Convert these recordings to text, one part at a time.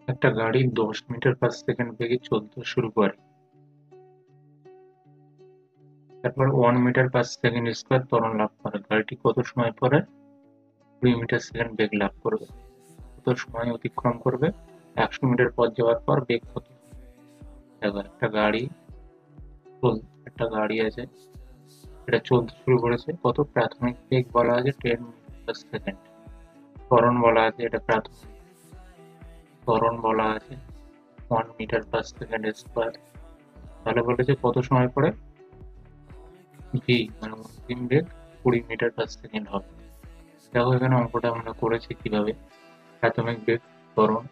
একটা গাড়ি 10 মিটার/সেকেন্ড বেগে চলতে শুরু করে, তারপর 1 মিটার/সেকেন্ড স্কয়ার ত্বরণ লাভ করে। গাড়িটি কত সময় পরে 20 মিটার/সেকেন্ড বেগ লাভ করবে? কত সময় অতিক্রম করবে? 100 মিটার পথ যাওয়ার পর বেগ কত? দেখো, একটা গাড়ি আছে, এটা চলতে শুরু করেছে। কত প্রাথমিক বেগ বলা আছে 10 মিটার/সেকেন্ড। ত্বরণ বলা আছে, এটা প্রাথমিক ত্বরণ বলা আছে 1 মিটার/সেকেন্ড স্কয়ার। তাহলে বলেছে কত সময় পরে ভি মানে অন্তিম বেগ 20 মিটার/সেকেন্ড হবে। দেখো এখানে অঙ্কটা আমরা করেছি কিভাবে। প্রাথমিক বেগ, ত্বরণ,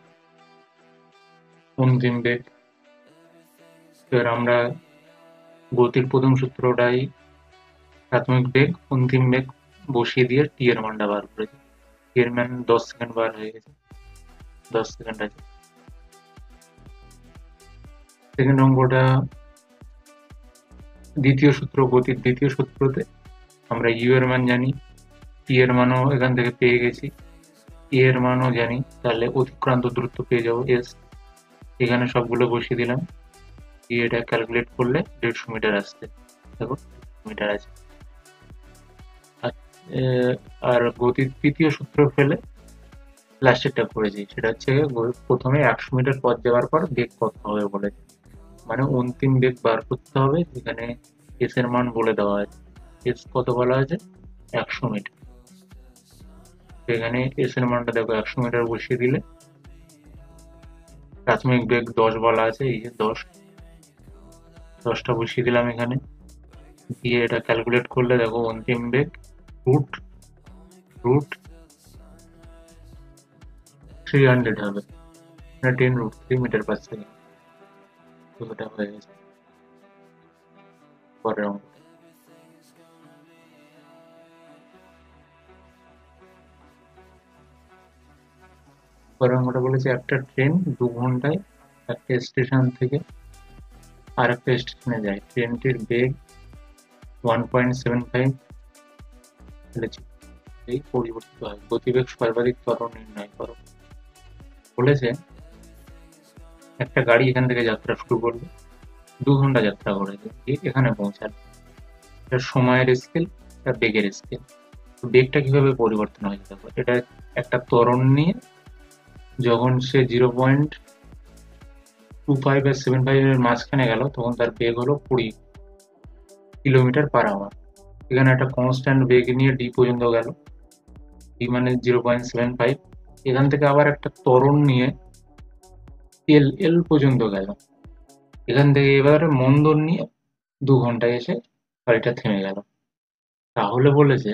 অন্তিম বেগ। এবার আমরা গতির প্রথম সূত্রটাই প্রাথমিক বেগ অন্তিম বেগ বসিয়ে দিয়ে টি এর মানটা বার করেছি। টি এর মান 10 সেকেন্ড বার হয়ে গেছে, 10 সেকেন্ড আছে। সেকেন্ড অঙ্কটা দ্বিতীয় সূত্র, গতির দ্বিতীয় সূত্রতে আমরা ইউ এর মান জানি, টি এর মানও এখান থেকে পেয়ে গেছি, এ এর মানও জানি, তাহলে অতিক্রান্ত দূরত্ব পেয়ে যাবো এস। এখানে সবগুলো বসিয়ে দিলাম, দিয়ে এটা ক্যালকুলেট করলে 150 মিটার আসছে। দেখো মিটার আছে। আর আর গতির তৃতীয় সূত্র ফেলে লাস্টেরটা করেছি, সেটা হচ্ছে প্রথমে 100 মিটার পথ যাওয়ার পর বেগ কত হবে বলেছে। মানে অন্তিম বেগ বার করতে হবে, যেখানে এস এর মান বলে দেওয়া আছে। এস কত বলা আছে? 100 মিটার। এখানে এস এর মানটা দেখো, 100 মিটার বসিয়ে দিলে প্রাথমিক বেগ 10 বলা আছে, এই যে 10টা বসিয়ে দিলাম এখানে, দিয়ে এটা ক্যালকুলেট করলে দেখো অন্তিম বেগ রুট রুট 300 হবে, মানে 10√3 মিটার/সেকেন্ড। তো এটা হয়ে গেছে পরের অঙ্ক। পরের অঙ্কটা বলেছে একটা ট্রেন 2 ঘন্টায় একটা স্টেশন থেকে আর একটা স্টেশনে যায়। ট্রেনটির বেগ 1.75 এই পরিবর্তিত হয়। গতিবেগ সর্বাধিক ত্বরণ নির্ণয় করো। বলেছে একটা গাড়ি এখান থেকে যাত্রা শুরু করলো, 2 ঘন্টা যাত্রা করেছে, দিয়ে এখানে পৌঁছালো। এটা সময়ের স্কেল, এটা বেগের স্কেল। বেগটা কিভাবে পরিবর্তন হয়েছে দেখো, এটা একটা ত্বরণ নিয়ে যখন সে 0.25 বা 75 এর মাঝখানে গেল, তখন তার বেগ হলো 20 কিলোমিটার/আওয়ার। এখানে একটা কনস্ট্যান্ট বেগ নিয়ে ডি পর্যন্ত গেল, ডি মানে 0.75। এখান থেকে আবার একটা ত্বরণ নিয়ে এল পর্যন্ত গেল। এখান থেকে এবারে মন্দন নিয়ে 2 ঘন্টায় এসে গাড়িটা থেমে গেল। তাহলে বলেছে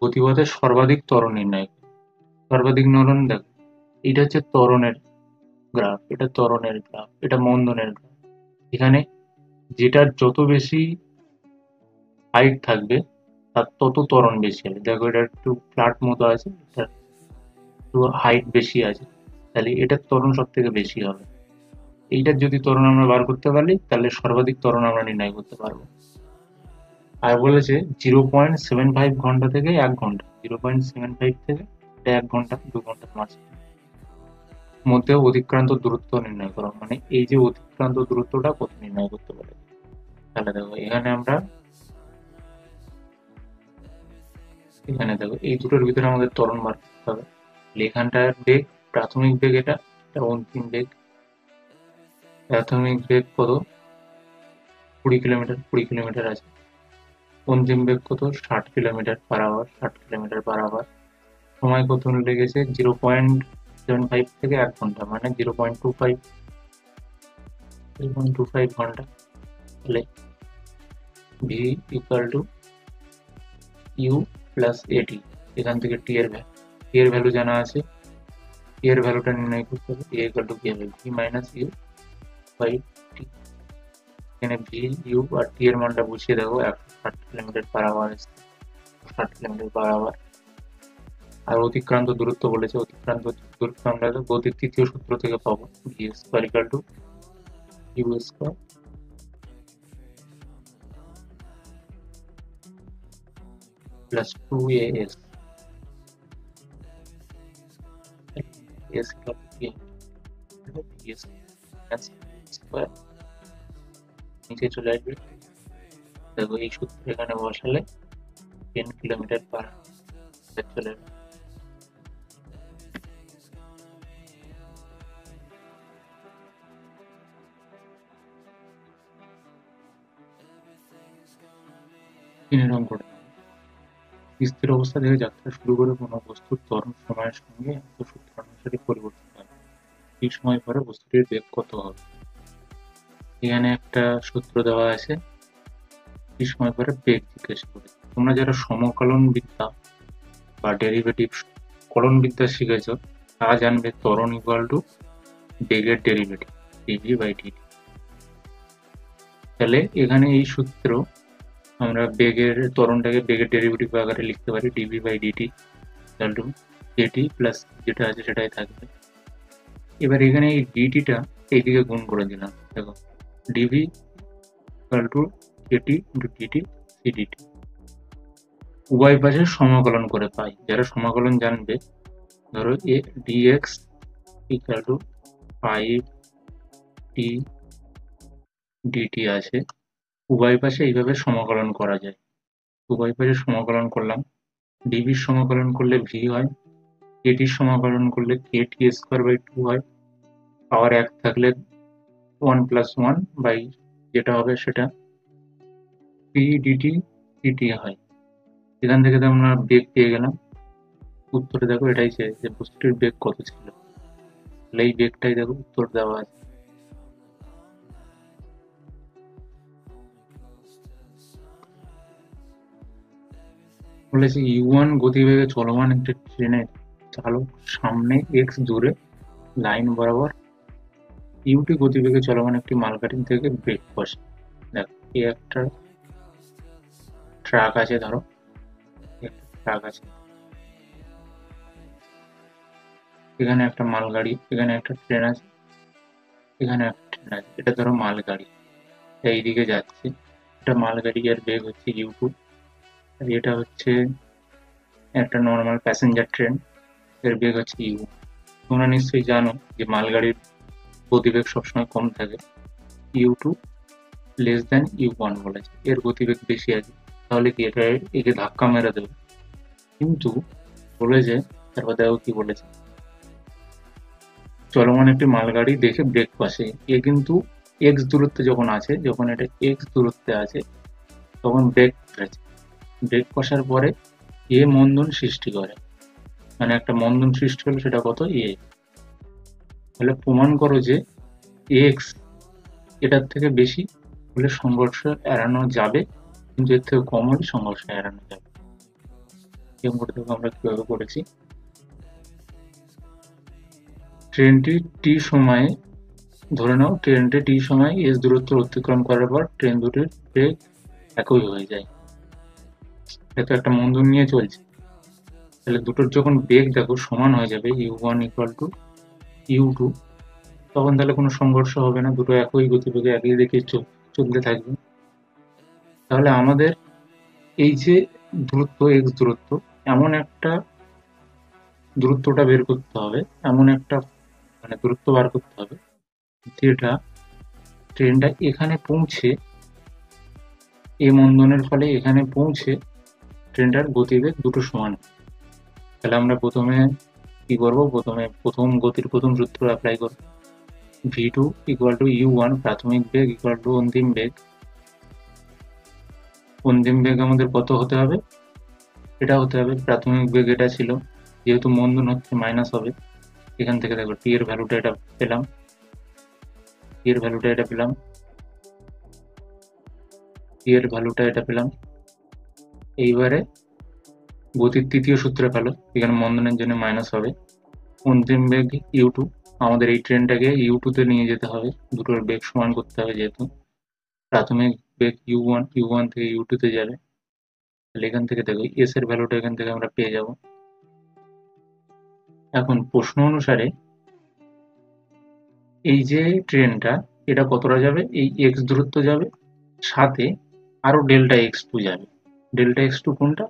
গতিপথের সর্বাধিক ত্বরণ নির্ণয় করো। সর্বাধিক ত্বরণ দেখো, এটা হচ্ছে ত্বরণের গ্রাফ, এটা ত্বরণের গ্রাফ, এটা মন্দনের গ্রাফ। এখানে যেটার যত বেশি হাইট থাকবে তার তত ত্বরণ বেশি হবে। দেখো এটা একটু ফ্ল্যাট মতো আছে, এটা একটু হাইট বেশি আছে, তাহলে এটার ত্বরণ সব থেকে বেশি হবে। এইটার যদি ত্বরণ আমরা বার করতে পারি, তাহলে সর্বাধিক ত্বরণ আমরা নির্ণয় করতে পারবো। আর বলেছে 0.75 ঘন্টা থেকে 1 ঘন্টা, 0.75 থেকে 1 ঘন্টা, 2 ঘন্টার মধ্যে অতিক্রান্ত দূরত্ব নির্ণয় করো। মানে এই যে অতিক্রান্ত দূরত্বটা কত নির্ণয় করতে পারে। তাহলে দেখো এখানে দেখো এই দুটোর ভিতরে আমাদের ত্বরণ বার করতে হবে। এখানটার বেগ, প্রাথমিক বেগ এটা, এটা অন্তিম বেগ। প্রাথমিক বেগ কত? 20 কিলোমিটার, 20 কিলোমিটার আছে। অন্তিম বেগ কত? 60 কিলোমিটার/আওয়ার, 60 কিলোমিটার/আওয়ার। সময় কত লেগেছে? 0.75 থেকে 1 ঘন্টা, মানে 0.25 ঘন্টা। তাহলে V equal to you plus A T. এখান থেকে টি এর ভ্যালু জানা আছে, টি এর ভ্যালুটা নির্ণয় করতে হবে। এ ইকুয়াল টু কি হবে? V minus you by T. এখানে ভি, ইউ আর টি এর মানটা বসিয়ে দেবো। 160 কিলোমিটার/আওয়ার, 60 কিলোমিটার/আওয়ার। আর অতিক্রান্ত দূরত্ব বলেছে, অতিক্রান্ত দূরত্ব আমরা গতির তৃতীয় সূত্র থেকে পাবো, V square equal to U square plus 2 A S. S equal to কি পিএস স্কয়ার নিচে চলে আসবে। দেখো এই সূত্র এখানে বসালে 10 কিলোমিটার পার চলে আসবে। এরকম করে স্থির অবস্থা থেকে যাত্রা শুরু করে কোনো বস্তুর ত্বরণ সময়ের সঙ্গে সূত্র অনুসারে পরিবর্তিত হয়। এই সময় পরে বস্তুটির বেগ কত হবে। এখানে একটা সূত্র দেওয়া আছে, এই সময় পরে বেগ জিজ্ঞেস করে। তোমরা যারা সমকলন বিদ্যা বা ডেরিভেটিভ কলন বিদ্যা শিখেছ তারা জানবে ত্বরণ ইকুয়াল টু বেগের ডেরিভেটিভ ডিভি বাই ডিটি। তাহলে এখানে এই সূত্র আমরা বেগের ত্বরণটাকে বেগের ডেরিভেটিভ আকারে লিখতে পারি DV by DT equal to DT plus যেটা আছে সেটাই থাকবে। এবার এখানে এই ডিটিটা এইদিকে গুণ করে দিলাম। দেখো d v equal to d t into d t c d t. উভয় পাশে সমাকলন করে পাই। যারা সমাকলন জানবে, ধরো এ d x equal to 5t d t আছে, উভয় পাশে এইভাবে সমাকলন করা যায়। উভয় পাশে সমাকলন করলাম, ডিভির সমাকলন করলে ভি হয়, কেটির সমাকলন করলে কেটি স্কোয়ার বাই 2 হয়, পাওয়ার 1 থাকলে 1 প্লাস 1 বাই যেটা হবে সেটা পি ডিটি সিটি হয়। এখান থেকে তো আমরা বেগ পেয়ে গেলাম। উত্তরে দেখো এটাই চেয়েছে বস্তুটির বেগ কত ছিল, তাহলে এই বেগটাই দেখো উত্তর দেওয়া আছে। বলেছে u1 গতিবেগে চলমান একটি ট্রেনের চালক সামনে x দূরে লাইন বরাবর u2 গতিবেগে চলমান একটি মালগাড়ি থেকে ব্রেক কষে। দেখো এই একটা ট্রাক আছে, ধরো একটা ট্রাক আছে, এখানে একটা মালগাড়ি, এখানে একটা ট্রেন আছে, এখানে একটা ট্রেন আছে, এটা ধরো মালগাড়ি এইদিকে যাচ্ছে। এটা মালগাড়ি এর বেগ হচ্ছে u2, আর এটা হচ্ছে একটা নর্মাল প্যাসেঞ্জার ট্রেন, এর বেগ হচ্ছে u। তোমরা নিশ্চয়ই জানো যে মালগাড়ির গতিবেগ সবসময় কম থাকে, u2 লেস দেন u1 বলেছে, এর গতিবেগ বেশি আছে, তাহলে কি এটা একে ধাক্কা মেরে দেবে। কিন্তু বলেছে, তারপর দেখো কি বলেছে, চলমান একটি মালগাড়ি দেখে ব্রেক কষে। এ কিন্তু এক্স দূরত্বে যখন আছে, যখন এটা এক্স দূরত্বে আছে তখন ব্রেক কষেছে। ব্রেক কষার পরে এ মন্দন সৃষ্টি করে, মানে একটা মন্দন সৃষ্টি হলো, সেটা কত এ। তাহলে প্রমাণ করো যে এক্স এটার থেকে বেশি হলে সংঘর্ষ এড়ানো যাবে, কিন্তু এর থেকে কম হলে সংঘর্ষ এড়ানো যাবে। এরকম করতে আমরা কিভাবে করেছি, ট্রেনটি টি সময়ে, ধরে নাও ট্রেনটি টি সময়ে এস দূরত্ব অতিক্রম করার পর ট্রেন দুটির বেগ একই হয়ে যায়। এটা একটা মন্দন নিয়ে চলছে, তাহলে দুটোর যখন বেগ দেখো সমান হয়ে যাবে u1 ইকুয়াল টু u2, তখন তাহলে কোনো সংঘর্ষ হবে না, দুটো একই গতিবেগে একই দিকে চলতে থাকবে। তাহলে আমাদের এই যে দূরত্ব এক্স দূরত্ব, এমন একটা দূরত্বটা বের করতে হবে, এমন একটা মানে দূরত্ব বার করতে হবে যেটা ট্রেনটা এখানে পৌঁছে, এই মন্দনের ফলে এখানে পৌঁছে ট্রেনটার গতিবেগ দুটো সমান। তাহলে আমরা প্রথমে কি করব, প্রথম গতির প্রথম সূত্র অ্যাপ্লাই করব, v2 ইকুয়াল টু u1 প্রাথমিক বেগ ইকুয়াল টু অন্তিম বেগ। অন্তিম বেগ আমাদের কত হতে হবে, এটা হতে হবে প্রাথমিক বেগ এটা ছিল, যেহেতু মন্দন হচ্ছে মাইনাস হবে, এখান থেকে দেখো টি এর ভ্যালুটা এটা পেলাম, টি এর ভ্যালুটা এটা পেলাম, টি এর ভ্যালুটা এটা পেলাম। এইবারে গতির তৃতীয় সূত্রে পেলো, এখানে মন্দনের জন্য মাইনাস হবে। অন্তিম বেগ u2, আমাদের এই ট্রেনটাকে u2 তে নিয়ে যেতে হবে, দুটোর বেগ সমান করতে হবে, যেহেতু প্রাথমিক বেগ u1 থেকে u2 তে যাবে। তাহলে এখান থেকে দেখো এস এর ভ্যালুটা এখান থেকে আমরা পেয়ে যাব। এখন প্রশ্ন অনুসারে এই যে ট্রেনটা এটা কতটা যাবে, এই এক্স দূরত্ব যাবে, সাথে আরো ডেল্টা x2 যাবে। ডেল্টা x2 কোনটা,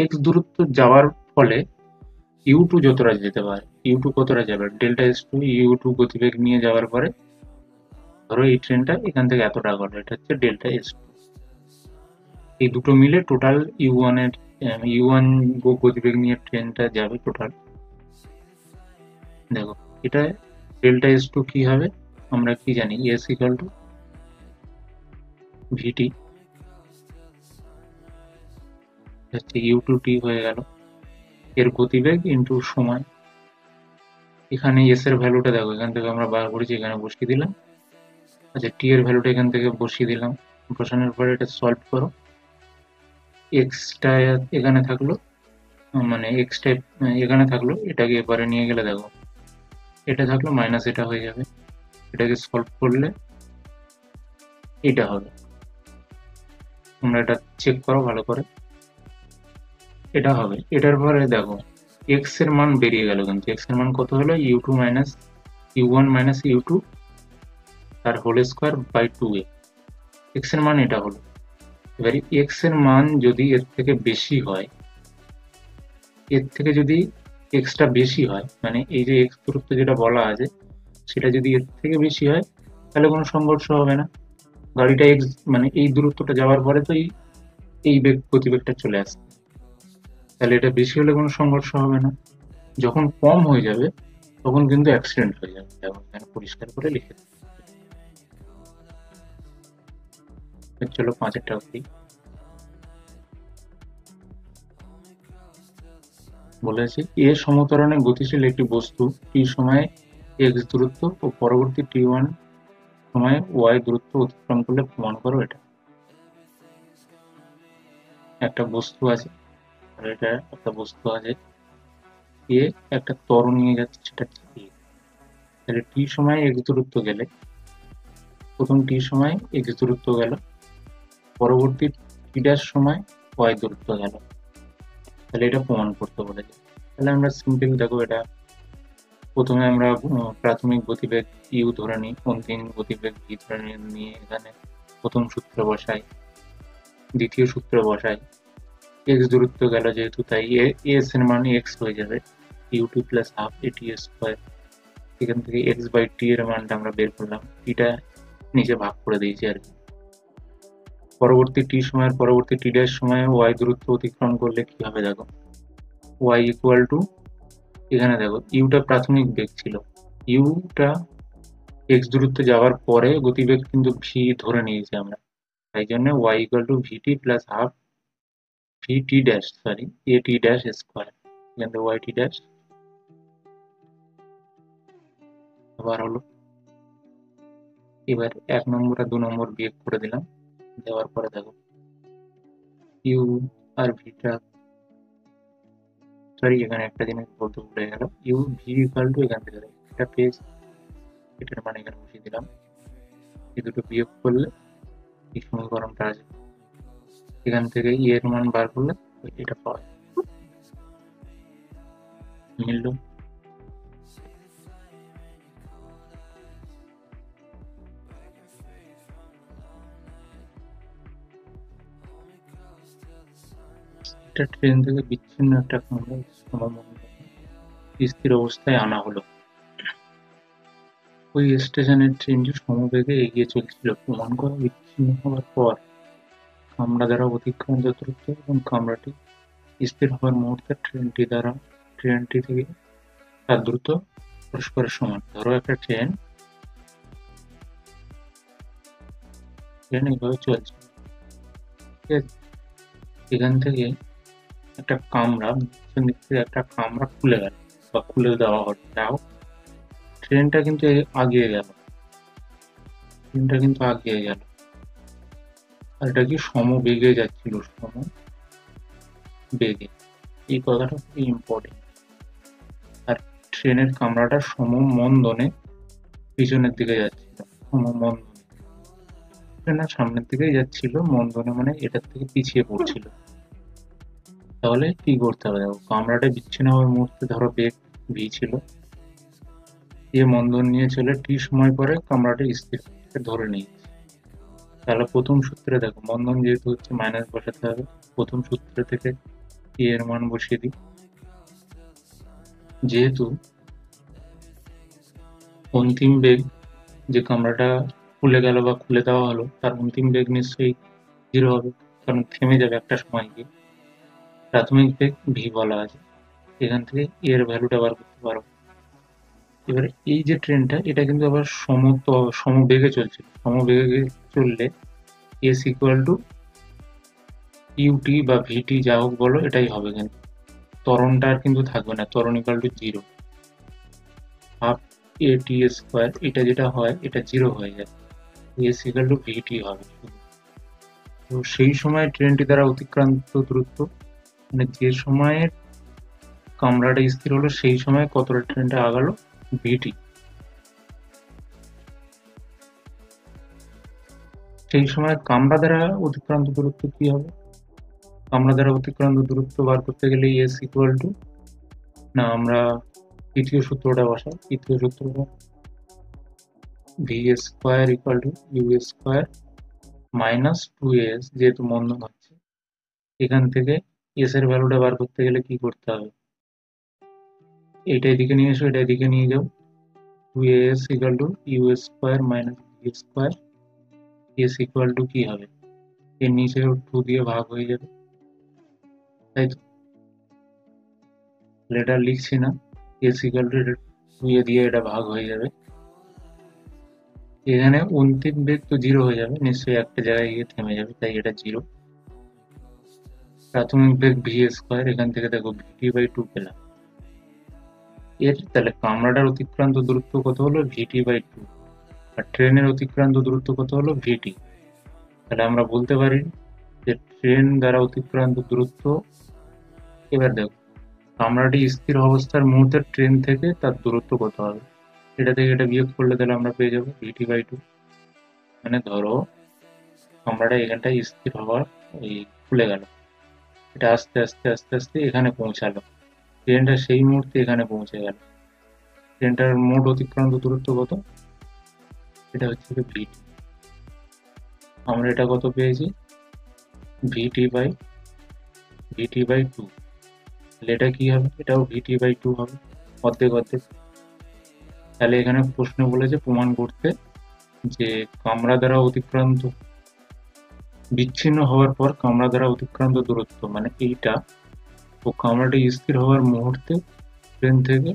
এক্স দূরত্ব যাওয়ার ফলে u2 যতটা যেতে পারে ইউ টু কতটা যাবে, delta S to U to গতিবেগ নিয়ে যাওয়ার পরে ধরো এই ট্রেনটা এখান থেকে এতটা গেল, এটা হচ্ছে ডেল্টা এস টু। এই দুটো মিলে টোটাল ইউ ওয়ানের ইউ ওয়ান গতিবেগ নিয়ে ট্রেনটা যাবে টোটাল। দেখো এটা ডেল্টা এস টু কি হবে, আমরা কি জানি, এস ইকাল টু ভিটি হচ্ছে ইউ টু টি হয়ে গেল, এর গতিবেগ ইন্টু সময়। এখানে এস এর ভ্যালুটা দেখো এখান থেকে আমরা বার করেছি, এখানে বসিয়ে দিলাম। আচ্ছা টি এর ভ্যালুটা এখান থেকে বসিয়ে দিলাম, বসানোর পরে এটা সলভ করো। এক্সটা এখানে থাকলো, মানে এক্সটা এখানে থাকলো, এটাকে এবারে নিয়ে গেলে দেখো এটা থাকলো মাইনাস এটা হয়ে যাবে, এটাকে সলভ করলে এটা হবে। তোমরা এটা চেক করো ভালো করে, এটা হবে। এটার পরে দেখো এক্স এর মান বেরিয়ে গেল, কিন্তু এক্স এর মান কত হলো, u two minus u one minus u two তার whole square by two a, x এর মান এটা হলো। এবারে এক্স এর মান যদি এর থেকে বেশি হয়, এর থেকে যদি এক্সটা বেশি হয়, মানে এই যে এক্স দূরত্ব যেটা বলা আছে সেটা যদি এর থেকে বেশি হয় তাহলে কোনো সংঘর্ষ হবে না। গাড়িটা এক্স মানে এই দূরত্বটা যাওয়ার পরে তো এই বেগ গতিবেগটা চলে আসে, তাহলে এটা বেশি হলে কোনো সংঘর্ষ হবে না। যখন কম হয়ে যাবে তখন কিন্তু অ্যাক্সিডেন্ট হয়ে যাবে, যেমন এখানে পরিষ্কার করে লিখে দিই। চলো 5-এরটা করি। বলেছে এ সমত্বরণে গতিশীল একটি বস্তু টি সময়ে এক্স দূরত্ব ও পরবর্তী টি ওয়ান সময়ে ওয়াই দূরত্ব অতিক্রম করলে প্রমাণ করো এটা। একটা বস্তু আছে, আর এটা একটা বস্তু আছে, এ একটা ত্বরণ নিয়ে যাচ্ছে, সেটা এ। তাহলে টি সময় এক্স দূরত্ব গেলে, প্রথম টি সময় এক্স দূরত্ব গেল, পরবর্তী টি ড্যাশ সময় ওয়াই দূরত্ব গেল, তাহলে এটা প্রমাণ করতে বলেছে। তাহলে আমরা সিম্পল দেখো, এটা প্রথমে আমরা প্রাথমিক গতিবেগ ইউ ধরে নিই, অন্তিম গতিবেগ ভি ধরে নিয়ে এখানে প্রথম সূত্র বসাই, দ্বিতীয় সূত্র বসাই। এক্স দূরত্ব গেল যেহেতু, তাই এস এর মান এক্স হয়ে যাবে, ইউ টু প্লাস হাফ এটি স্কোয়ার। এখান থেকে এক্স বাই টি এর মানটা আমরা বের করলাম, টিটা নিচে ভাগ করে দিয়েছি আর কি। পরবর্তী টি সময়ের পরবর্তী টি ড্যাশ সময়ে ওয়াই দূরত্ব অতিক্রম করলে কি হবে দেখো, ওয়াই ইকুয়াল টু, এখানে দেখো ইউটা প্রাথমিক বেগ ছিল, ইউটা এক্স দূরত্বে যাওয়ার পরে গতিবেগ কিন্তু ভি ধরে নিয়েছি আমরা, তাই জন্য Y equal to VT plus half V T dash, sorry A T dash square, এখান থেকে ওয়াই টি ড্যাশ আবার হলো। এবার 1 নম্বর আর 2 নম্বর বিয়োগ করে দিলাম, দেওয়ার পরে দেখো ইউ আর ভিটা, সরি এখানে একটা জিনিস বলতে ভুলে গেল, ইউ ভি ইকুয়াল টু এখান থেকে এটা পেয়েছি, এটার মানে এখানে বসিয়ে দিলাম। এই দুটো বিয়োগ করলে এই সমীকরণটা আসবে, এখান থেকে ই এর মান বার করলে এটা পাওয়া যায়, মিলল। এটা ট্রেন থেকে বিচ্ছিন্ন একটা স্থির অবস্থায় আনা হলো। ওই স্টেশনের ট্রেনটি সমবেগে এগিয়ে চলছিল, প্রমাণ করা বিচ্ছিন্ন হওয়ার পর কামরা দ্বারা অতিক্রান্ত দূরত্ব এবং কামরাটি স্থির হওয়ার মুহূর্তে ট্রেনটি থেকে তার দ্রুত পরস্পরের সমান। ধরো একটা ট্রেন এইভাবে চলছে, ঠিক আছে, এখান থেকে একটা কামরা, পিছন দিক থেকে একটা কামরা খুলে গেল বা খুলে দেওয়া হলো, যাও ট্রেনটা কিন্তু আগিয়ে গেল, ট্রেনটা কিন্তু আগিয়ে গেল, আর এটা কি সমবেগে যাচ্ছিল, সমবেগে, এই কথাটা খুবই ইম্পর্টেন্ট। আর ট্রেনের কামরাটা সমমন্দনে পিছনের দিকে যাচ্ছিল, সমমন্দনে, ট্রেনের সামনের দিকেই যাচ্ছিল, মন্দনে মানে এটার থেকে পিছিয়ে পড়ছিল। তাহলে কি করতে হবে দেখো, কামরাটা বিচ্ছিন্ন হওয়ার মুহূর্তে ধরো বেগ ভি ছিল, এ মন্দন নিয়ে চলে টি সময় পরে কামরাটা স্থির ধরে নিয়েছে। তাহলে প্রথম সূত্রে দেখো মন্দন যেহেতু হচ্ছে মাইনাস বসাতে হবে, প্রথম সূত্র থেকে টি এর মান বসিয়ে দিই, যেহেতু অন্তিম বেগ যে কামরাটা খুলে গেল বা খুলে দেওয়া হলো তার অন্তিম বেগ নিশ্চয়ই 0 হবে, কারণ থেমে যাবে একটা সময় গিয়ে। প্রাথমিক বেগ v বলা আছে, এখান থেকে এর ভ্যালুটা বার করতে পারবো। এবার এই যে ট্রেনটা এটা কিন্তু আবার সমবেগে চলছিল, সমবেগে চললে s ইকুয়াল টু ut বা vt যা হোক বলো এটাই হবে, কিন্তু ত্বরণটা আর কিন্তু থাকবে না, ত্বরণ equal to 0, half at square, এটা যেটা হয় এটা 0 হয়ে যাবে, s ইকুয়াল টু vt হবে। তো সেই সময় ট্রেনটি দ্বারা অতিক্রান্ত দূরত্ব, মানে যে সময়ে কামরাটা স্থির হলো সেই সময় কতটা ট্রেনটা আগালো, vt। সেই সময় কামরা দ্বারা অতিক্রান্ত দূরত্ব কি হবে? কামরা দ্বারা অতিক্রান্ত দূরত্ব বার করতে গেলে s ইকুয়াল টু, না আমরা তৃতীয় সূত্রটা বসাই, তৃতীয় সূত্রটা v square equal two u square minus 2s, যেহেতু মন্দন হচ্ছে এখান থেকে s এর ভ্যালুটা বার করতে গেলে কি করতে হবে, এইটা এদিকে নিয়ে এসো, এটা এদিকে নিয়ে যাও, 2as equal to u square minus v square, s equal to কি হবে, এর নিচে 2 দিয়ে ভাগ হয়ে যাবে, তাই তো? এটা লিখছি না, s ইকুয়াল টু 2 দিয়ে এটা ভাগ হয়ে যাবে, এখানে অন্তিম বেগ তো 0 হয়ে যাবে, নিশ্চয়ই একটা জায়গায় গিয়ে থেমে যাবে, তাই এটা 0। প্রাথমিক বেগ v স্কোয়ার, এখান থেকে দেখো vt বাই 2 পেলাম। এর তাহলে কামরাটার অতিক্রান্ত দূরত্ব কত হলো, vt বাই 2, আর ট্রেনের অতিক্রান্ত দূরত্ব কত হলো, vt। তাহলে আমরা বলতে পারি যে ট্রেন দ্বারা অতিক্রান্ত দূরত্ব, এবার দেখো কামরাটি স্থির অবস্থার মুহূর্তে ট্রেন থেকে তার দূরত্ব কত হবে, এটা থেকে এটা বিয়োগ করলে তাহলে আমরা পেয়ে যাবো vt বাই 2। মানে ধরো কামরাটা এখানটায় স্থির হওয়ার এই খুলে গেল, এটা আস্তে আস্তে আস্তে আস্তে এখানে পৌঁছালো, ট্রেনটা সেই মুহূর্তে এখানে পৌঁছে গেল, ট্রেনটার মোট অতিক্রান্ত দূরত্ব কত, এটা হচ্ছে vt। আমরা এটা কত পেয়েছি, vt বাই 2। এটা কি হবে, এটাও vt বাই 2 হবে, অর্ধেক অর্ধেক। তাহলে এখানে প্রশ্ন বলেছে প্রমাণ করতে যে কামরা দ্বারা অতিক্রান্ত, বিচ্ছিন্ন হওয়ার পর কামরা দ্বারা অতিক্রান্ত দূরত্ব মানে এইটা, ও কামরাটি স্থির হওয়ার মুহূর্তে ট্রেন থেকে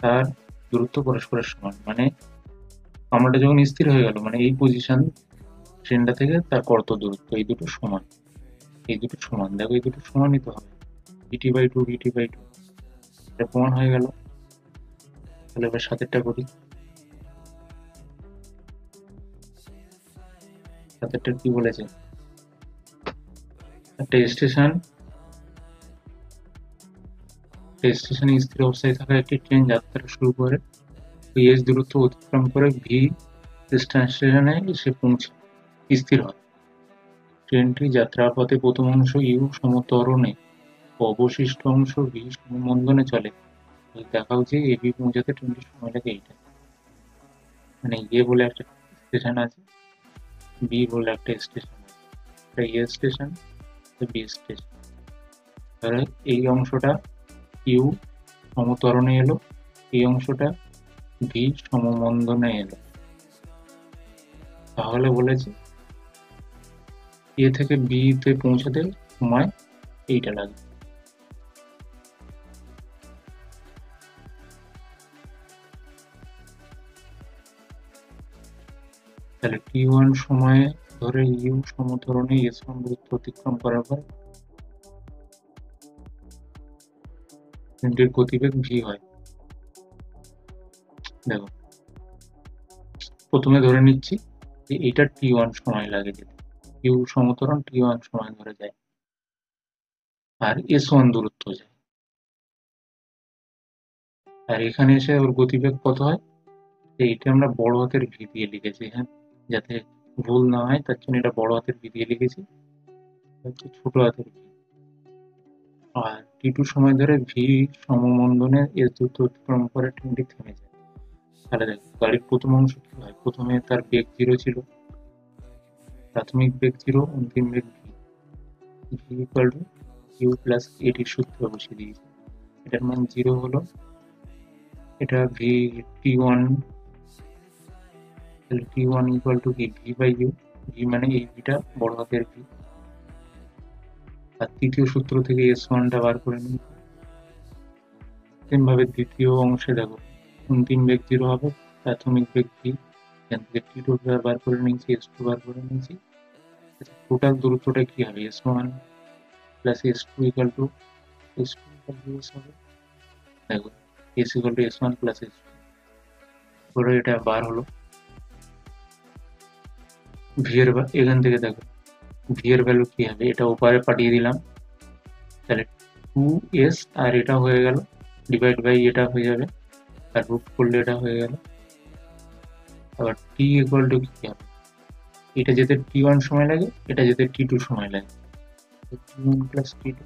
তার দূরত্ব পরস্পরের সমান, মানে কামরাটা যখন স্থির হয়ে গেল মানে এই পজিশন ট্রেনটা থেকে তার কত দূরত্ব, এই দুটো সমান, এই দুটো সমান, দেখো এই দুটো সমানই তো হবে, ভিটি বাই 2 ভিটি বাই 2, এটা প্রমাণ হয়ে গেল। তাহলে এবার সাতেরটা করি, সাতেরটা কি বলেছে, একটা স্টেশনে স্থির অবস্থায় থাকা একটি ট্রেন যাত্রা শুরু করে এস দূরত্ব অতিক্রম করে ভি স্টেশনে এসে পৌঁছে স্থির হয়। ট্রেনটি যাত্রাপথে প্রথম অংশ ইউ সমত্বরণে ও অবশিষ্ট অংশ ভি সমমন্দনে চলে। দেখাও যে এবি পৌঁছাতে ট্রেনটির সময় লাগে এইটা, মানে এ বলে একটা স্টেশন আছে, বি বলে একটা স্টেশন আছে, এটা এ স্টেশন, বি স্টেশন। তাহলে এই অংশটা ইউ সমত্বরণে এলো, এই অংশটা ভি সমমন্দনে এলো। তাহলে বলেছে এ থেকে বি তে পৌঁছাতে সময় এইটা লাগবে। তাহলে t1 সময়ে ধরে ইউ সমত্বরণে s1 দূরত্ব অতিক্রম করার পর ট্রেনটির গতিবেগ v হয়। দেখো প্রথমে ধরে নিচ্ছি যে এটা t1 সময় লাগে যেতে, ইউ সমত্বরণ t1 সময় ধরে যায় আর s1 দূরত্ব যায়, আর এখানে এসে ওর গতিবেগ কত হয়, এইটা আমরা বড় হাতের ভি দিয়ে লিখেছি, হ্যাঁ, যাতে ভুল না হয় তার জন্য এটা বড় হাতের ভি দিয়ে লিখেছি, ছোট হাতের ভি। আর t2 সময় ধরে ভি সমমন্দনে এস দূরত্ব অতিক্রম করে ট্রেনটি থেমে যায়। তাহলে দেখো গাড়ির প্রথম অংশ কি হয়, প্রথমে তার বেগ 0 ছিল, প্রাথমিক বেগ 0, অন্তিম বেগ v equal to you plus এটির সূত্র বসিয়ে দিয়েছি, এটার মান 0 হলো, এটা ভি টি ওয়ান, তাহলে টি ওয়ান ইকুয়াল টু কি ভি বাই ইউ, ভি মানে এই ভিটা বড় হাতের ভি। আর তৃতীয় সূত্র থেকে এস ওয়ানটা বার করে নিই। সেম ভাবে দ্বিতীয় অংশে দেখো অন্তিম বেগ 0 হবে, প্রাথমিক বেগ ভি, এখান থেকে টি টু বার করে নিয়েছি, এস টু বার করে নিয়েছি। টোটাল দূরত্বটা কি হবে, S one plus S two equal to S two equal to S হবে। দেখো S equal to S one plus S two, করে এটা বার হলো। ভি এর এখান থেকে দেখো ভি এর ভ্যালু কি হবে, এটা ওপারে পাঠিয়ে দিলাম, তাহলে 2s আর এটা হয়ে গেল ডিভাইড বাই এটা হয়ে যাবে, আর রুট করলে এটা হয়ে গেল। আবার টি ইকুয়াল টু কি হবে, এটা যেতে টি ওয়ান সময় লাগে, এটা যেতে টি টু সময় লাগে, টি ওয়ান প্লাস টি টু।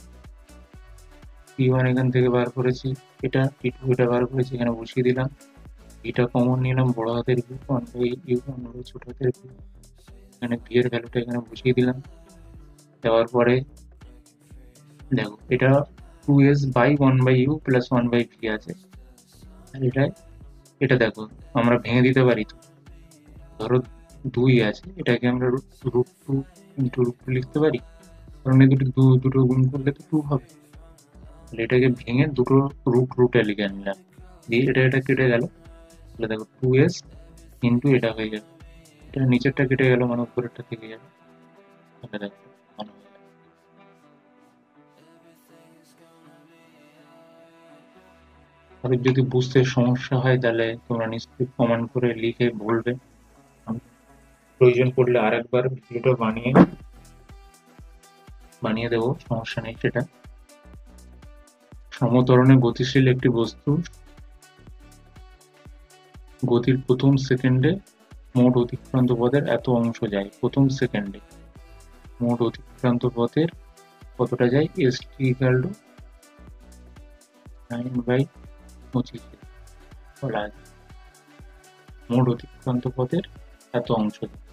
টি ওয়ান এখান থেকে বার করেছি, এটা টি টু এটা বার করেছি, এখানে বসিয়ে দিলাম। এটা কমন নিলাম, বড় হাতের V, one by U one by ছোট হাতের ভি। এখানে ভি এর ভ্যালুটা এখানে বসিয়ে দিলাম। দেওয়ার পরে দেখো এটা 2s by 1 by U plus 1 by V আছে, আর এটা দেখো আমরা ভেঙে দিতে পারি তো। ধরো 2 আছে, এটাকে আমরা root two into root two লিখতে পারি, কারণ এই দুটো গুণ করলে তো 2 হবে। তাহলে এটাকে ভেঙে দুটো রুটে লিখে নিলাম, দিয়ে এটা কেটে গেল। তাহলে দেখো 2s ইন্টু এটা হয়ে যাবে, এটা নিচেরটা কেটে গেল মানে উপরেরটা থেকে যাবে। তাহলে দেখো মানে হয়ে গেল। আর যদি বুঝতে সমস্যা হয় তাহলে তোমরা নিশ্চয়ই কমেন্ট করে লিখে বলবে, আমি প্রয়োজন পড়লে আরেকবার ভিডিওটা বানিয়ে দেবো, সমস্যা নেই সেটা। সমত্বরণে গতিশীল একটি বস্তু গতির প্রথম সেকেন্ডে মোট অতিক্রান্ত পথের এত অংশ যায়, প্রথম সেকেন্ডে মোট অতিক্রান্ত পথের কতটা যায়, এস টি ইকুয়াল টু 9/25 বলা আছে। মোট অতিক্রান্ত পথের এত অংশ যায়।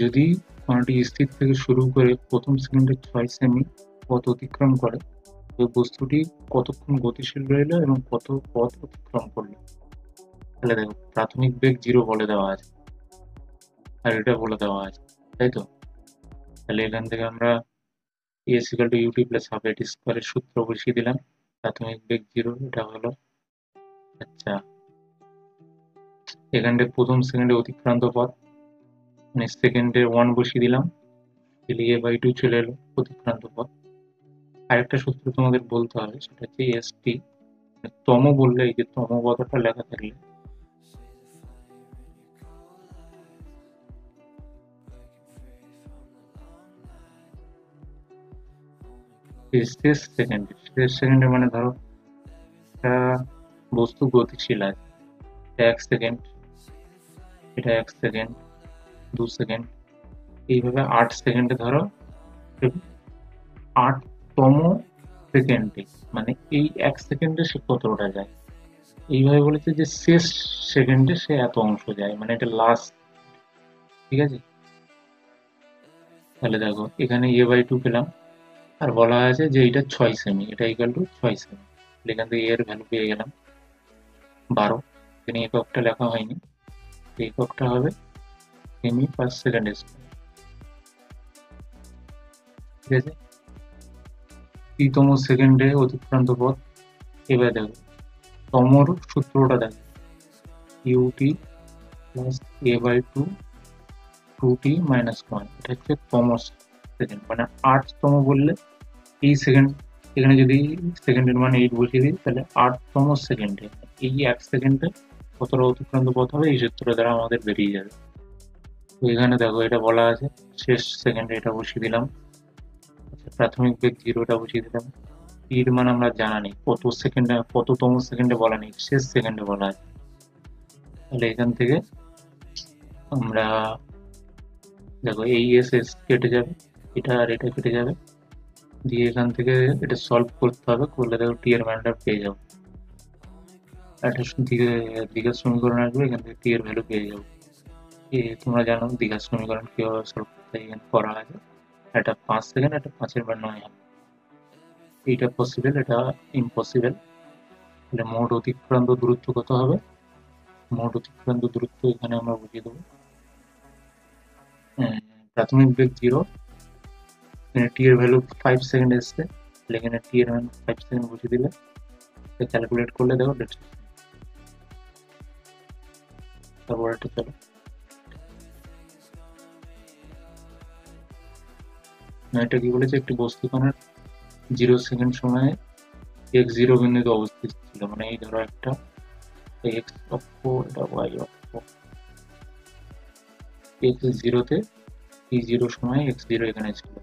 যদি কণাটি স্থির থেকে শুরু করে প্রথম সেকেন্ডে 6 সেমি পথ অতিক্রম করে, ওই বস্তুটি কতক্ষণ গতিশীল রইল এবং কত পথ অতিক্রম করলো। তাহলে দেখো প্রাথমিক বেগ 0 বলে দেওয়া আছে, আর এটা বলে দেওয়া আছে, তাই তো। তাহলে এখান থেকে আমরা S equal to UT plus half A T স্কোয়ারের সূত্র বসিয়ে দিলাম। প্রাথমিক বেগ 0, এটা হলো। আচ্ছা, এখানে প্রথম সেকেন্ডে অতিক্রান্ত পথ মানে সেকেন্ডে 1 বসিয়ে দিলাম, তাহলে a/2 চলে এলো অতিক্রান্ত পথ। আরেকটা সূত্র তোমাদের বলতে হবে, সেটা হচ্ছে এস টি, তম বললে এই যে তম কথাটা লেখা থাকলে শেষ সেকেন্ডে মানে ধরো একটা বস্তু গতিশীল আছে, 1 সেকেন্ড, এটা 1 সেকেন্ড, 2 সেকেন্ড, এইভাবে 8 সেকেন্ডে ধরো 8তম সেকেন্ডে, মানে এই 1 সেকেন্ডে সে কতটা যায়, এইভাবে বলেছে যে শেষ সেকেন্ডে সে এত অংশ যায়, মানে এটা লাস্ট। ঠিক আছে, তাহলে দেখো এখানে a/2 পেলাম, আর বলা আছে যে এটা 6 সেমি, এটা ইকুয়াল টু 6 সেমি। এখান থেকে এর ভ্যালু পেয়ে গেলাম 12। এখানে এককটা লেখা হয়নি, এককটা হবে সেমি পার সেকেন্ড স্কয়ার। ঠিক আছে, তৃতীয় সেকেন্ডে অতিক্রান্ত পথ। এবার দেখো তমর সূত্রটা দেখো, UT plus a/2 2t minus 1, এটা হচ্ছে তম সেকেন্ড, মানে 8তম বললে এই সেকেন্ড, এখানে যদি সেকেন্ডের মান 8 বসিয়ে দিই, তাহলে 8তম সেকেন্ডে এই 1 সেকেন্ডে কতটা অতিক্রান্ত পথ হবে, এই সূত্র দ্বারা আমাদের বেরিয়ে যাবে। তো এখানে দেখো এটা বলা আছে, শেষ সেকেন্ডে এটা বসিয়ে দিলাম। আচ্ছা, প্রাথমিক বেগ 0 টা বসিয়ে দিলাম। এর মান আমরা জানা নেই, কত সেকেন্ডে কততম সেকেন্ডে বলা নেই, শেষ সেকেন্ডে বলা আছে। তাহলে এখান থেকে আমরা দেখো এই এস কেটে যাবে, এটা আর এটা কেটে যাবে, দিয়ে এখান থেকে এটা সলভ করতে হবে, করলে দেখো টি এর মানটা পেয়ে যাবো। একটা দীঘার সমীকরণ আসবে, এখান থেকে টি এর ভ্যালু পেয়ে যাবো। তোমরা জানো দীঘার সমীকরণ কিভাবে সলভ করতে হয়, এখানে করা আছে। এটা 5 সেকেন্ড, এটা 5 এর বার 9 হবে। এটা পসিবল, এটা ইম্পসিবল। তাহলে মোট অতিক্রান্ত দূরত্ব কত হবে? মোট অতিক্রান্ত দূরত্ব এখানে আমরা বুঝিয়ে দেবো। প্রাথমিক বেগ 0, এখানে টি এর ভ্যালু 5 সেকেন্ড এসছে, তাহলে এখানে টি এর মান 5 সেকেন্ড বসিয়ে দিলে ক্যালকুলেট করলে দেখো 150। তারপর এটা চলো, এটা কি বলেছে, একটি বস্তু কণার 0 সেকেন্ড সময়ে x0 বিন্দুতে অবস্থিত ছিল। মানে এই ধরো একটা x অক্ষ, এটা y অক্ষ, x0 তে t0 সময়ে x0 এখানে ছিল।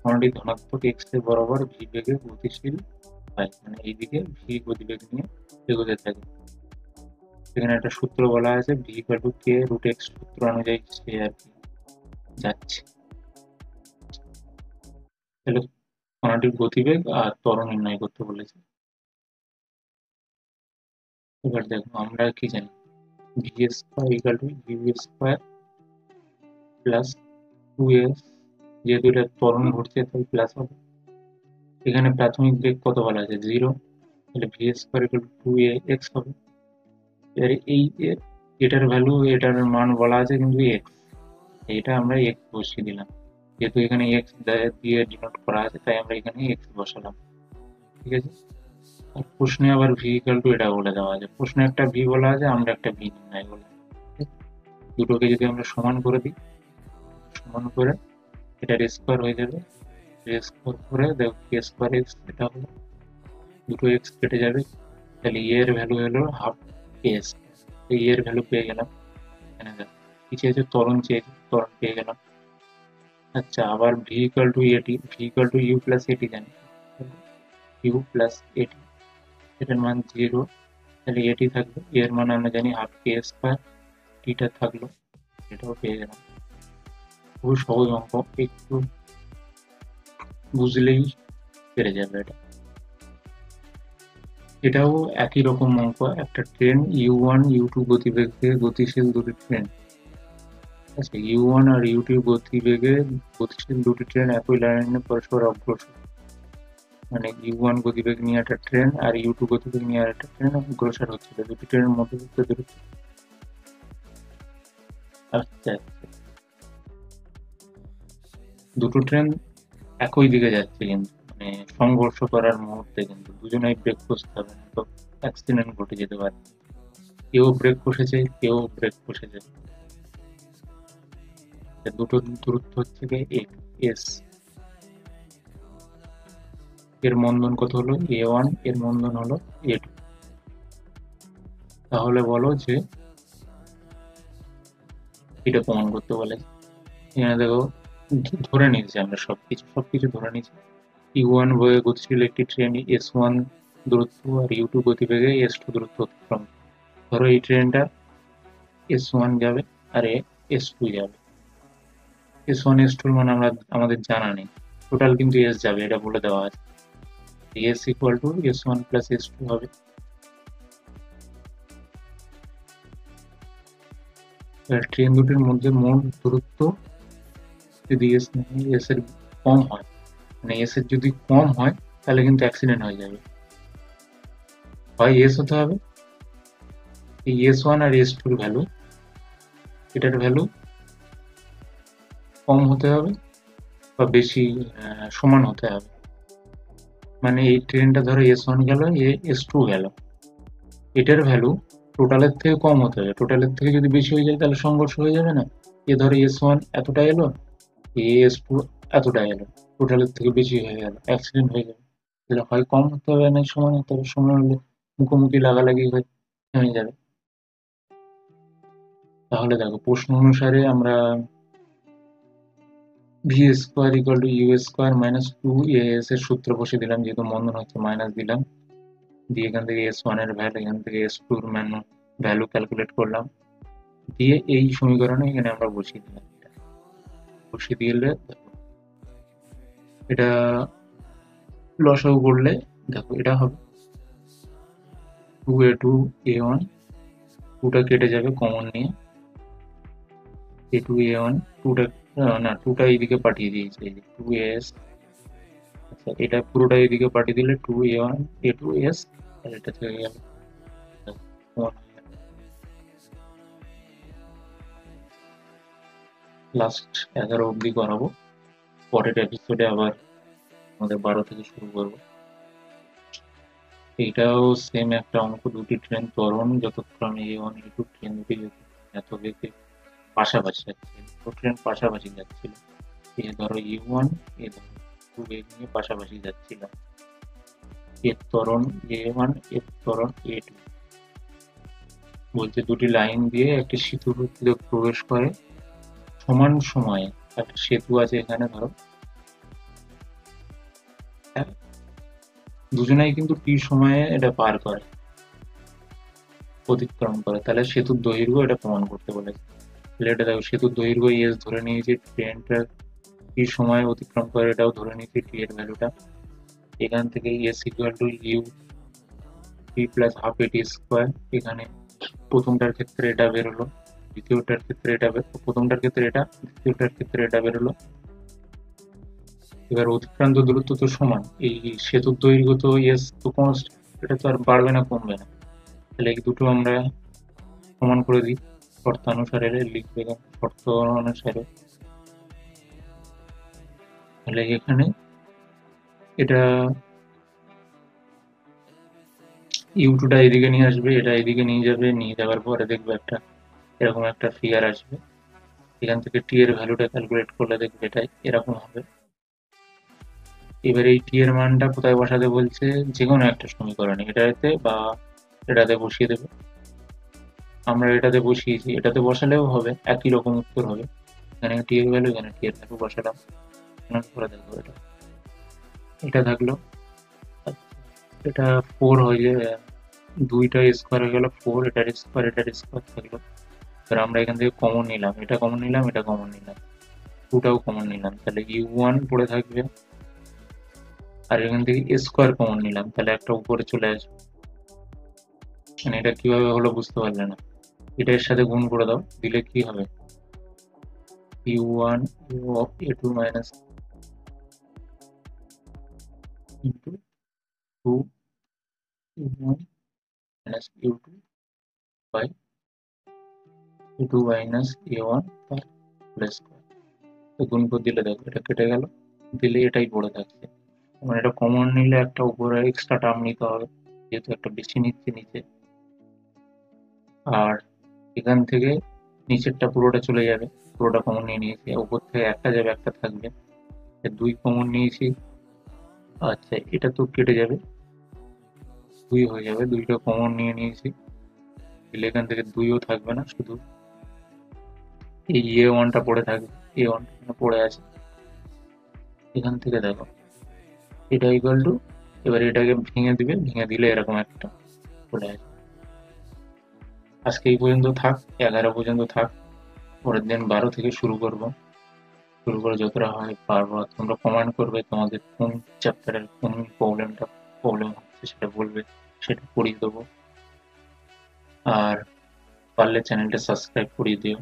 কণাটি ধনাত্মক x এর বরাবর v বেগে গতিশীল হয়, মানে এইদিকে v গতিবেগ নিয়ে এগোতে থাকে। এখানে একটা সূত্র বলা আছে v = k √x, সূত্র অনুযায়ী সে আর কি যাচ্ছে। তাহলে কণাটির গতিবেগ আর ত্বরণ নির্ণয় করতে বলেছে। এবার দেখো আমরা কি জানি, v² = v² প্লাস 2s, যেহেতু এটা ত্বরণ ঘটছে তাই প্লাস হবে। এখানে প্রাথমিক বেগ কত বলা আছে? 0, তাহলে v² = 2ax হবে। এর এই এটার ভ্যালু, এটার মান বলা আছে কিন্তু x, এটা আমরা x বসিয়ে দিলাম, যেহেতু এখানে x দিয়ে ডিনোট করা আছে তাই আমরা এখানে x বসালাম। ঠিক আছে, আর প্রশ্নে আবার v = এটা বলে দেওয়া আছে, প্রশ্নে একটা v বলা আছে, আমরা একটা v নির্ণয় বললাম। দুটোকে যদি আমরা সমান করে দিই, সমান করে এটার স্কোয়ার হয়ে যাবে, স্কোয়ার করে দেখো k² x, এটা হলো দুটো x কেটে যাবে, তাহলে এর ভ্যালু হলো হাফ s, এর ভ্যালু পেয়ে গেলাম। এখানে দেখো কি চেয়েছে, ত্বরণ চেয়েছে, ত্বরণ পেয়ে গেলাম। আচ্ছা, আবার v = at, v = u plus at জানি, u প্লাস at, এটার মান 0, তাহলে at থাকবে, এর মান আমরা জানি হাফ k², টিটা থাকলো, এটাও পেয়ে গেলাম। খুব সহজ অঙ্ক, একটু বুঝলেই পেরে যাবে এটা। এটাও একই রকম অঙ্ক, একটা ট্রেন u1 u2 গতিবেগে গতিশীল দুটি ট্রেন। আচ্ছা, u1 আর u2 গতিবেগে গতিশীল দুটি ট্রেন একই লাইনে পরস্পর অগ্রসর, মানে u1 গতিবেগ নিয়ে একটা ট্রেন আর u2 গতিবেগ নিয়ে আর একটা ট্রেন অগ্রসর হচ্ছিল, দুটি ট্রেনের মধ্যবর্তী দূরত্ব। আচ্ছা, দুটো ট্রেন একই দিকে যাচ্ছে কিন্তু, মানে সংঘর্ষ করার মুহূর্তে কিন্তু দুজনেই ব্রেক কষতে হবে, না তো অ্যাক্সিডেন্ট ঘটে যেতে পারে। কেউ ব্রেক কষেছে, কেউ ব্রেক কষেছে, দুটো দূরত্ব হচ্ছে এস। এর মন্দন কত হলো? a1, এর মন্দন হলো a2। তাহলে বলো যে এটা প্রমাণ করতে বলে। এখানে দেখো ধরে নিয়েছি আমরা সবকিছু ধরে নিয়েছি। u1 বেগে গতিশীল একটি ট্রেন s1 দূরত্ব আর u2 গতিবেগে s2 দূরত্ব অতিক্রম। ধরো এই ট্রেনটা s1 যাবে আর s2 যাবে। s1 s2 এর মান আমাদের জানা নেই, টোটাল কিন্তু s যাবে, এটা বলে দেওয়া আছে। s = s1 প্লাস s2 হবে। ট্রেন দুটির মধ্যে মোট দূরত্ব যদি s এর কম হয়, মানে s এর যদি কম হয় তাহলে কিন্তু অ্যাক্সিডেন্ট হয়ে যাবে, হয় s হতে হবে, এই s1 আর s2 এর ভ্যালু, এটার ভ্যালু কম হতে হবে বা বেশি সমান হতে হবে। মানে এই ট্রেনটা ধরো s1 গেল, s2 গেল, এটার ভ্যালু টোটালের থেকে কম হতে হবে, টোটালের থেকে যদি বেশি হয়ে যায় তাহলে সংঘর্ষ হয়ে যাবে না। এ ধরো s1 এতটা এলো, s2 এতটা এলো, টোটালের থেকে বেশি হয়ে গেল, অ্যাক্সিডেন্ট হয়ে যাবে। তাহলে হয় কম হতে হবে না সমান হতে হবে, সমান হলে মুখোমুখি লাগালাগি হয়ে থেমে যাবে। তাহলে দেখো প্রশ্ন অনুসারে আমরা v² = u² - 2as এর সূত্র বসিয়ে দিলাম, যেহেতু মন্দন হচ্ছে মাইনাস দিলাম, দিয়ে এখান থেকে s1 এর ভ্যালু, এখান থেকে s2 এর ভ্যালু ক্যালকুলেট করলাম, দিয়ে এই সমীকরণে এখানে আমরা বসিয়ে দিলাম। বসিয়ে দিলে এটা লসাগু করলে দেখো এটা হবে 2a2 a1, 2টা কেটে যাবে কমন নিয়ে, a2 a1, 2টা না 2টা এইদিকে পাঠিয়ে দিয়েছে, 2as, আচ্ছা এটা পুরোটা এইদিকে পাঠিয়ে দিলে 2a1 a2s, তাহলে এটা থেকে গেল লাস্ট 11 অবধি করাবো। পরের এপিসোডে আবার আমাদের 12 থেকে শুরু করবো। এইটাও সেম একটা অঙ্ক, দুটি ট্রেন ত্বরণ যতক্ষণ A1 A2 ট্রেন দুটি এত বেগে পাশাপাশি যাচ্ছে, দুটো ট্রেন পাশাপাশি যাচ্ছিল। এ ধরো U1, এ ধরো একটু বেগ নিয়ে পাশাপাশি যাচ্ছিল। এর ত্বরণ A1, এর ত্বরণ A2। বলছে দুটি লাইন দিয়ে একটি সেতুর মধ্যে প্রবেশ করে সমান সময়ে। একটা সেতু আছে এখানে ধরো, দুজনেই কিন্তু টি সময়ে এটা পার করে, অতিক্রম করে। তাহলে সেতুর দৈর্ঘ্য এটা প্রমাণ করতে বলেছে। তাহলে এটা দেখো, সেতুর দৈর্ঘ্য এস ধরে নিয়েছি, ট্রেনটা টি সময় অতিক্রম করে এটাও ধরে নিয়েছি, টি এর ভ্যালুটা। এখান থেকে S equal to U T plus half এটি স্কোয়ার। এখানে প্রথমটার ক্ষেত্রে এটা বেরোলো, দ্বিতীয়টার ক্ষেত্রে এটা প্রথমটার ক্ষেত্রে এটা, দ্বিতীয়টার ক্ষেত্রে এটা বেরোলো। এবার অতিক্রান্ত দূরত্ব তো সমান, এই সেতুর দৈর্ঘ্য তো এস তো কনস্ট্যান্ট, এটা তো আর বাড়বে না কমবে না। তাহলে এই দুটো আমরা সমান করে দিই, শর্তানুসারে লিখবে, শর্ত অনুসারে। তাহলে এখানে এটা ইউ2টা এদিকে নিয়ে আসবে, এটা এদিকে নিয়ে যাবে, নিয়ে যাওয়ার পরে দেখবে একটা এরকম একটা ফিগার আসবে। এখান থেকে টি এর ভ্যালুটা ক্যালকুলেট করলে দেখবে এটা এরকম হবে। এবার এই টি এর মানটা কোথায় বসাতে বলছে, যে কোনো একটা সমীকরণে, এটাতে বা এটাতে বসিয়ে দেবে। আমরা এটাতে বসিয়েছি, এটাতে বসালেও হবে, একই রকম উত্তর হবে। এখানে টি এর ভ্যালু, এখানে টি এর ভ্যালু বসালাম, করে দেখবো এটা এটা থাকলো। এটা 4 হয়ে যায়, দুইটা স্কোয়ার হয়ে গেল 4, এটার স্কোয়ার থাকলো। এবার আমরা এখান থেকে কমন নিলাম, এটা কমন নিলাম, এটা কমন নিলাম, টুটাও কমন নিলাম, তাহলে U1 পড়ে থাকবে। আর এখান থেকে স্কোয়ার কমন নিলাম, তাহলে একটা উপরে চলে আসবে। মানে এটা কিভাবে হলো বুঝতে পারলে না, এটা এর সাথে গুণ করে দাও, দিলে কি হবে, U1 U of A2 minus into 2 U1 minus U2 by A2 minus A1 তার হোল স্কোয়ার। তো গুণ করে দিলে দেখো এটা কেটে গেল, দিলে এটাই পড়ে থাকছে। মানে এটা কমন নিলে একটা উপরে এক্সট্রা টার্ম নিতে হবে, যেহেতু একটা বেশি নিচ্ছে নিচে। আর এখান থেকে নিচেরটা পুরোটা চলে যাবে, পুরোটা কমন নিয়ে নিয়েছি, উপর থেকে একটা যাবে, একটা থাকবে, 2 কমন নিয়েছি। আচ্ছা, এটা তো কেটে যাবে, 2 হয়ে যাবে, 2টা কমন নিয়ে নিয়েছি, তাহলে এখান থেকে 2ও থাকবে না, শুধু এই A1টা পড়ে থাকবে, A1টা পড়ে আছে। এখান থেকে দেখো এটা ইকুয়াল টু, এবার এটাকে ভেঙে দিবে, ভেঙে দিলে এরকম একটা চলে আসবে। আজকে এই পর্যন্ত থাক, 11 পর্যন্ত থাক, পরের দিন 12 থেকে শুরু করব। শুরু করে যতটা হয় পারবো। তোমরা কমেন্ট করবে তোমাদের কোন চ্যাপ্টারের কোন প্রবলেম হচ্ছে, সেটা বলবে, সেটা করিয়ে দেবো। আর পারলে চ্যানেলটা সাবস্ক্রাইব করিয়ে দিও।